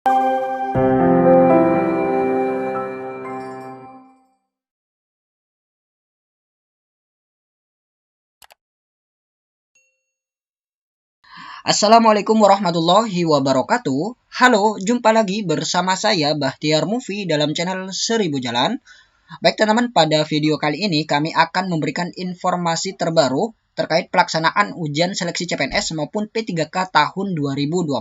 Assalamualaikum warahmatullahi wabarakatuh. Halo, jumpa lagi bersama saya Bahtiar Movie dalam channel 1000 Jalan. Baik teman-teman, pada video kali ini kami akan memberikan informasi terbaru terkait pelaksanaan ujian seleksi CPNS maupun P3K tahun 2021.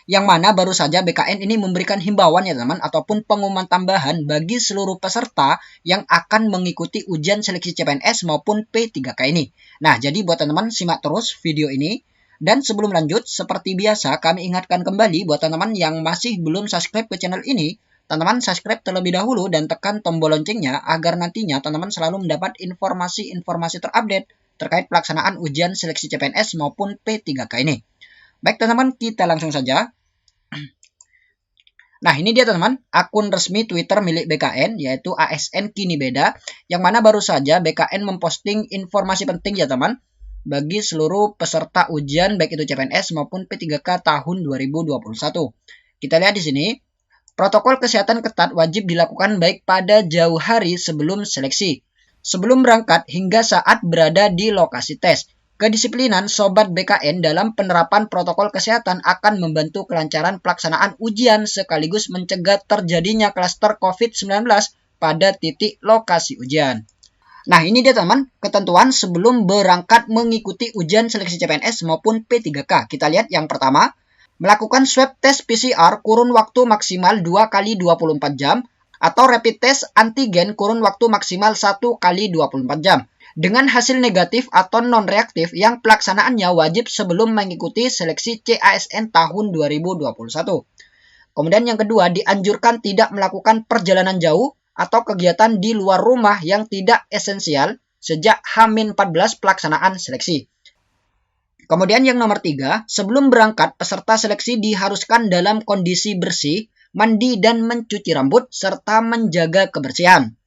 Yang mana baru saja BKN ini memberikan himbauan ya teman-teman ataupun pengumuman tambahan bagi seluruh peserta yang akan mengikuti ujian seleksi CPNS maupun P3K ini. Nah, jadi buat teman-teman simak terus video ini. Dan sebelum lanjut, seperti biasa kami ingatkan kembali buat teman-teman yang masih belum subscribe ke channel ini, teman-teman subscribe terlebih dahulu dan tekan tombol loncengnya agar nantinya teman-teman selalu mendapat informasi-informasi terupdate terkait pelaksanaan ujian seleksi CPNS maupun P3K ini. Baik teman-teman, kita langsung saja. Nah, ini dia teman-teman, akun resmi Twitter milik BKN, yaitu ASN Kini Beda, yang mana baru saja BKN memposting informasi penting ya teman, bagi seluruh peserta ujian baik itu CPNS maupun P3K tahun 2021. Kita lihat di sini, protokol kesehatan ketat wajib dilakukan baik pada jauh hari sebelum seleksi, sebelum berangkat hingga saat berada di lokasi tes. Kedisiplinan Sobat BKN dalam penerapan protokol kesehatan akan membantu kelancaran pelaksanaan ujian sekaligus mencegah terjadinya klaster COVID-19 pada titik lokasi ujian. Nah, ini dia teman, ketentuan sebelum berangkat mengikuti ujian seleksi CPNS maupun P3K. Kita lihat yang pertama, melakukan swab test PCR kurun waktu maksimal 2 kali 24 jam atau rapid test antigen kurun waktu maksimal 1 kali 24 jam. Dengan hasil negatif atau non-reaktif yang pelaksanaannya wajib sebelum mengikuti seleksi CASN tahun 2021. Kemudian yang kedua, dianjurkan tidak melakukan perjalanan jauh atau kegiatan di luar rumah yang tidak esensial sejak H-14 pelaksanaan seleksi. Kemudian yang nomor 3, sebelum berangkat peserta seleksi diharuskan dalam kondisi bersih, mandi dan mencuci rambut, serta menjaga kebersihan.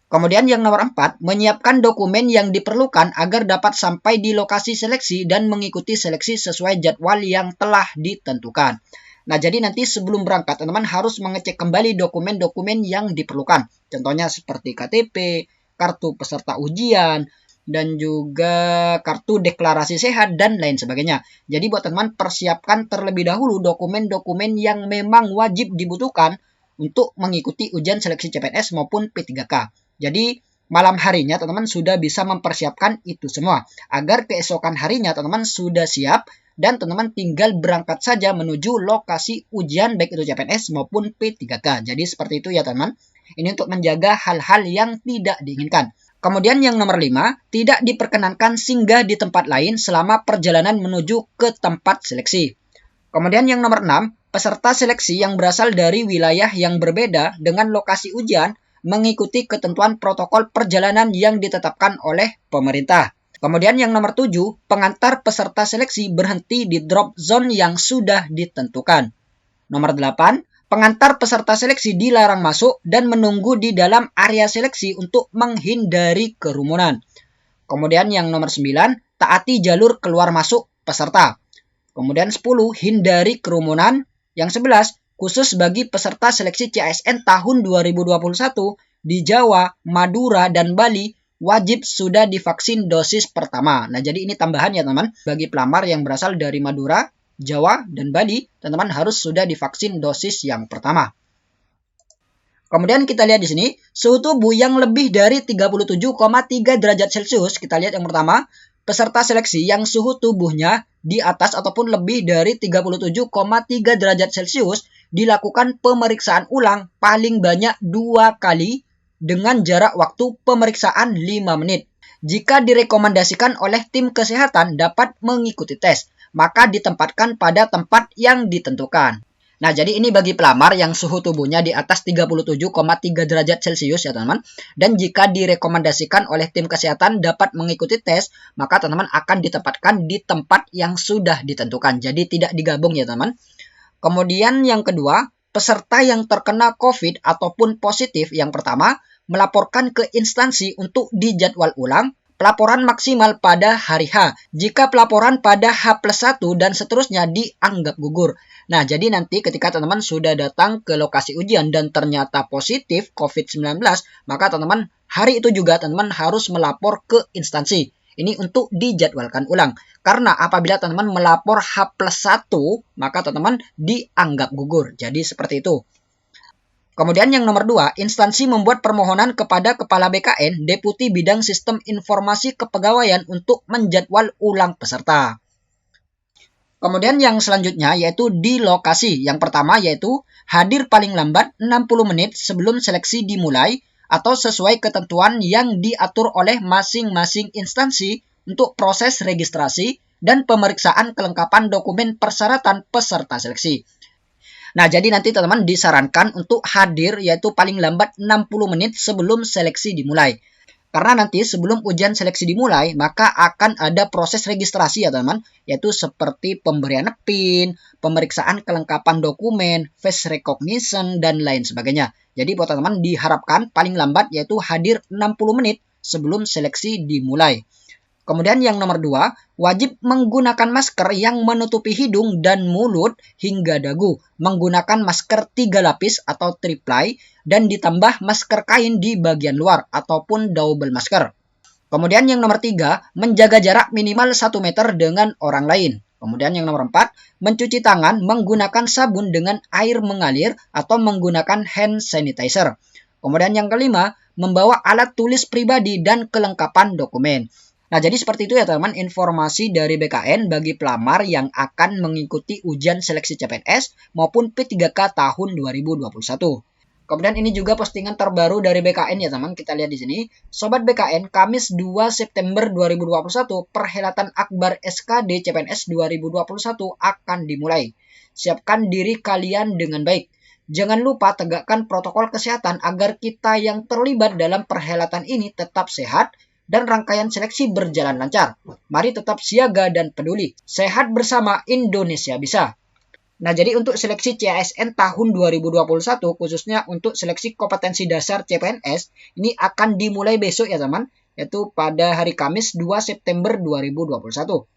Kemudian yang nomor 4, menyiapkan dokumen yang diperlukan agar dapat sampai di lokasi seleksi dan mengikuti seleksi sesuai jadwal yang telah ditentukan. Nah, jadi nanti sebelum berangkat, teman-teman harus mengecek kembali dokumen-dokumen yang diperlukan. Contohnya seperti KTP, kartu peserta ujian, dan juga kartu deklarasi sehat, dan lain sebagainya. Jadi buat teman-teman persiapkan terlebih dahulu dokumen-dokumen yang memang wajib dibutuhkan untuk mengikuti ujian seleksi CPNS maupun P3K. Jadi malam harinya teman-teman sudah bisa mempersiapkan itu semua. Agar keesokan harinya teman-teman sudah siap dan teman-teman tinggal berangkat saja menuju lokasi ujian baik itu CPNS maupun P3K. Jadi seperti itu ya teman-teman. Ini untuk menjaga hal-hal yang tidak diinginkan. Kemudian yang nomor 5, tidak diperkenankan singgah di tempat lain selama perjalanan menuju ke tempat seleksi. Kemudian yang nomor 6, peserta seleksi yang berasal dari wilayah yang berbeda dengan lokasi ujian mengikuti ketentuan protokol perjalanan yang ditetapkan oleh pemerintah. Kemudian yang nomor 7, pengantar peserta seleksi berhenti di drop zone yang sudah ditentukan. Nomor 8, pengantar peserta seleksi dilarang masuk dan menunggu di dalam area seleksi untuk menghindari kerumunan. Kemudian yang nomor 9, taati jalur keluar masuk peserta. Kemudian 10, hindari kerumunan. Yang 11, khusus bagi peserta seleksi CASN tahun 2021 di Jawa, Madura, dan Bali, wajib sudah divaksin dosis pertama. Nah, jadi ini tambahan ya teman. Bagi pelamar yang berasal dari Madura, Jawa, dan Bali, teman-teman harus sudah divaksin dosis yang pertama. Kemudian kita lihat di sini, suhu tubuh yang lebih dari 37,3 derajat Celcius. Kita lihat yang pertama, peserta seleksi yang suhu tubuhnya di atas ataupun lebih dari 37,3 derajat Celcius dilakukan pemeriksaan ulang paling banyak 2 kali dengan jarak waktu pemeriksaan 5 menit. Jika direkomendasikan oleh tim kesehatan dapat mengikuti tes, maka ditempatkan pada tempat yang ditentukan. Nah, jadi ini bagi pelamar yang suhu tubuhnya di atas 37,3 derajat Celcius ya teman-teman. Dan jika direkomendasikan oleh tim kesehatan dapat mengikuti tes, maka teman-teman akan ditempatkan di tempat yang sudah ditentukan. Jadi tidak digabung ya teman-teman. Kemudian yang kedua, peserta yang terkena COVID ataupun positif yang pertama melaporkan ke instansi untuk dijadwal ulang Pelaporan maksimal pada hari H. Jika pelaporan pada H+1 dan seterusnya dianggap gugur. Nah, jadi nanti ketika teman-teman sudah datang ke lokasi ujian dan ternyata positif COVID-19, maka teman-teman hari itu juga teman-teman harus melapor ke instansi. Ini untuk dijadwalkan ulang. Karena apabila teman-teman melapor H+1, maka teman-teman dianggap gugur. Jadi seperti itu. Kemudian yang nomor 2, instansi membuat permohonan kepada Kepala BKN, Deputi Bidang Sistem Informasi Kepegawaian untuk menjadwal ulang peserta. Kemudian yang selanjutnya yaitu di lokasi. Yang pertama yaitu hadir paling lambat 60 menit sebelum seleksi dimulai atau sesuai ketentuan yang diatur oleh masing-masing instansi untuk proses registrasi dan pemeriksaan kelengkapan dokumen persyaratan peserta seleksi. Nah, jadi nanti teman-teman disarankan untuk hadir yaitu paling lambat 60 menit sebelum seleksi dimulai. Karena nanti sebelum ujian seleksi dimulai, maka akan ada proses registrasi ya teman-teman, yaitu seperti pemberian PIN, pemeriksaan kelengkapan dokumen, face recognition, dan lain sebagainya. Jadi buat teman-teman diharapkan paling lambat yaitu hadir 60 menit sebelum seleksi dimulai. Kemudian yang nomor 2, wajib menggunakan masker yang menutupi hidung dan mulut hingga dagu. Menggunakan masker 3 lapis atau triply dan ditambah masker kain di bagian luar ataupun double masker. Kemudian yang nomor 3, menjaga jarak minimal 1 meter dengan orang lain. Kemudian yang nomor 4, mencuci tangan menggunakan sabun dengan air mengalir atau menggunakan hand sanitizer. Kemudian yang kelima, membawa alat tulis pribadi dan kelengkapan dokumen. Nah, jadi seperti itu ya teman-teman informasi dari BKN bagi pelamar yang akan mengikuti ujian seleksi CPNS maupun P3K tahun 2021. Kemudian ini juga postingan terbaru dari BKN ya teman, kita lihat di sini. Sobat BKN, Kamis 2 September 2021, perhelatan Akbar SKD CPNS 2021 akan dimulai. Siapkan diri kalian dengan baik. Jangan lupa tegakkan protokol kesehatan agar kita yang terlibat dalam perhelatan ini tetap sehat dan rangkaian seleksi berjalan lancar. Mari tetap siaga dan peduli. Sehat bersama, Indonesia bisa. Nah, jadi untuk seleksi CASN tahun 2021, khususnya untuk seleksi kompetensi dasar CPNS, ini akan dimulai besok ya teman, yaitu pada hari Kamis 2 September 2021.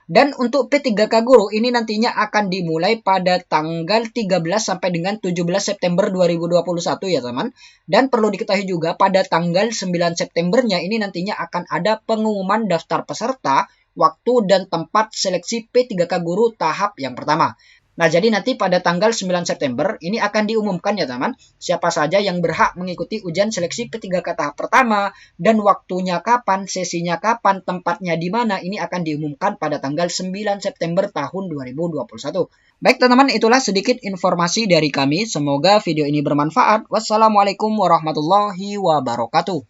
Dan untuk P3K Guru ini nantinya akan dimulai pada tanggal 13 sampai dengan 17 September 2021 ya teman. Dan perlu diketahui juga pada tanggal 9 Septembernya ini nantinya akan ada pengumuman daftar peserta, waktu dan tempat seleksi P3K Guru tahap yang pertama. Nah, jadi nanti pada tanggal 9 September ini akan diumumkan ya teman, siapa saja yang berhak mengikuti ujian seleksi P3K tahap pertama dan waktunya kapan, sesinya kapan, tempatnya di mana, ini akan diumumkan pada tanggal 9 September tahun 2021. Baik teman-teman, itulah sedikit informasi dari kami. Semoga video ini bermanfaat. Wassalamualaikum warahmatullahi wabarakatuh.